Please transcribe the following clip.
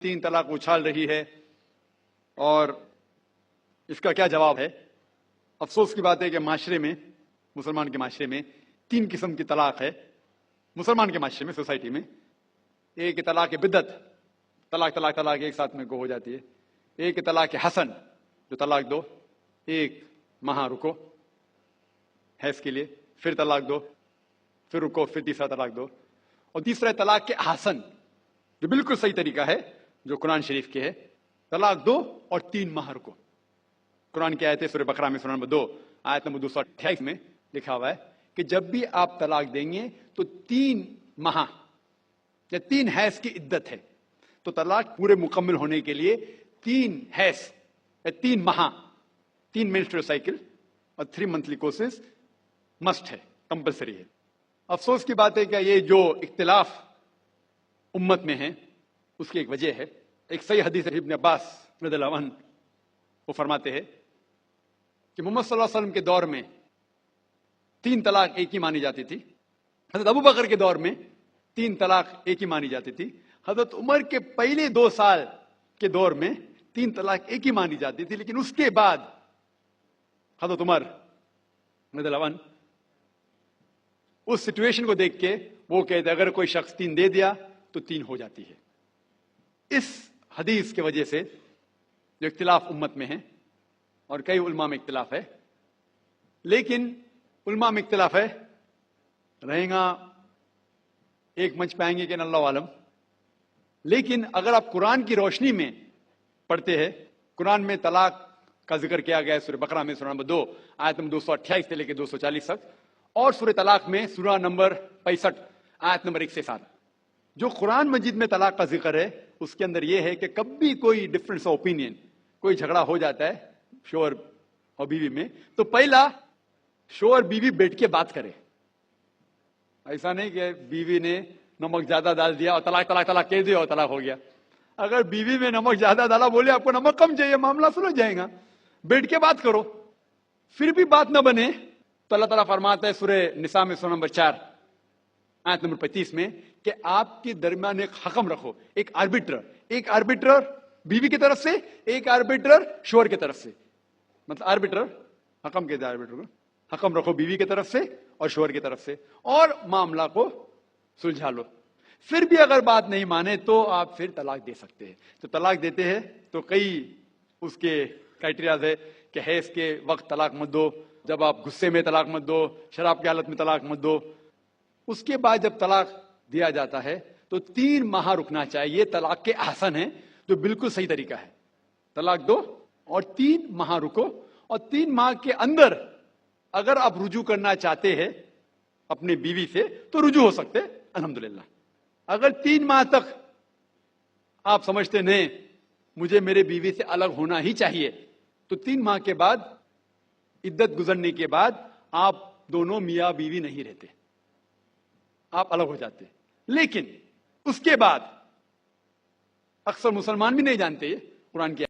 तीन तलाक उछाल रही है और इसका क्या जवाब है। अफसोस की बात है कि माशरे में, मुसलमान के माशरे में तीन किस्म की तलाक है। मुसलमान के माशरे में, सोसाइटी में, एक तलाक बिद्दत, तलाक तलाक तलाक एक साथ में को हो जाती है। एक तलाक हसन, जो तलाक दो, एक माह रुको हैज के लिए, फिर तलाक दो, फिर रुको, फिर तीसरा तलाक दो। और तीसरा तलाक के हसन, जो बिल्कुल सही तरीका है, जो कुरान शरीफ के है, तलाक दो और 3 माह रुको। कुरान की आयत है सूरह बकरा में, सूरह नंबर 2 आयत नंबर 228 में लिखा हुआ है कि जब भी आप तलाक देंगे तो 3 माह या 3 हैज की इद्दत है। तो तलाक पूरे मुकम्मल होने के लिए 3 हैज या 3 माह, 3 मेंस्ट्रुअल साइकिल और 3 मंथली कोर्सेज मस्ट है, कंपलसरी है। अफसोस की बात है कि ये जो इख्तिलाफ उम्मत में है उसकी एक वजह है। एक सही हदीस इब्न अब्बास रज़ियल्लाहु अन्हु वो फरमाते हैं कि मोहम्मद सल्लल्लाहु अलैहि वसल्लम के दौर में 3 तलाक एक ही मानी जाती थी। हजरत अबू बकर के दौर में 3 तलाक एक ही मानी जाती थी। हजरत उमर के पहले 2 साल के दौर में 3 तलाक एक ही मानी जाती थी। लेकिन उसके बाद हजरत उमर रज़ियल्लाहु अन्हु उस सिचुएशन को देख के वो कहते अगर कोई शख्स 3 दे दिया तो 3 हो जाती है। इस हदीस के वजह से जो इख्तिलाफ उम्मत में है, और कई उलमा में इख्तिलाफ है, लेकिन उलमा में इख्तिलाफ है, रहेगा एक मंच पे आएंगे कि अल्लाह आलम। लेकिन अगर आप कुरान की रोशनी में पढ़ते हैं, कुरान में तलाक का जिक्र किया गया है सूरह बकरा में, सूरह नंबर 2 आयत नंबर 228 से लेकर 240 तक, और सूरह तलाक में सूरह नंबर 65 आयत नंबर 1 से 7। जो कुरान मजीद में तलाक का जिक्र है उसके अंदर यह है कि कभी कोई डिफरेंस ऑफ ओपिनियन, कोई झगड़ा हो जाता है शोहर और बीवी में, तो पहला शोहर बीवी बैठ के बात करे। ऐसा नहीं कि बीवी ने नमक ज्यादा डाल दिया और तलाक तलाक तलाक कह दिया और तलाक हो गया। अगर बीवी में नमक ज्यादा डाला, बोले आपको नमक कम चाहिए, मामला सुलझ जाएगा, बैठ के बात करो। फिर भी बात न बने तो अल्लाह ताला फरमाता है सूरह निसा में सूरह नंबर 4 आयत नंबर 35 में कि आपके दरमियान एक हकम रखो, एक आर्बिटर बीवी की तरफ से, एक आर्बिटर शोहर की तरफ से। मतलब आर्बिटर, हकम के आर्बिटर को हकम रखो बीवी की तरफ से और शोहर की तरफ से, और मामला को सुलझा लो। फिर भी अगर बात नहीं माने तो आप फिर तलाक दे सकते हैं। तो तलाक देते हैं तो कई उसके क्राइटेरियाज है कि हैज के वक्त तलाक मत दो, जब आप गुस्से में तलाक मत दो, शराब की हालत में तलाक मत दो। उसके बाद जब तलाक दिया जाता है तो 3 माह रुकना चाहिए। तलाक के आसन है जो बिल्कुल सही तरीका है। तलाक दो और 3 माह रुको, और 3 माह के अंदर अगर आप रुजू करना चाहते हैं अपनी बीवी से तो रुजू हो सकते हैं, अल्हम्दुलिल्लाह। अगर 3 माह तक आप समझते नहीं मुझे मेरे बीवी से अलग होना ही चाहिए, तो 3 माह के बाद, इद्दत गुजरने के बाद, आप दोनों मियां बीवी नहीं रहते, आप अलग हो जाते। लेकिन उसके बाद अक्सर मुसलमान भी नहीं जानते कुरान की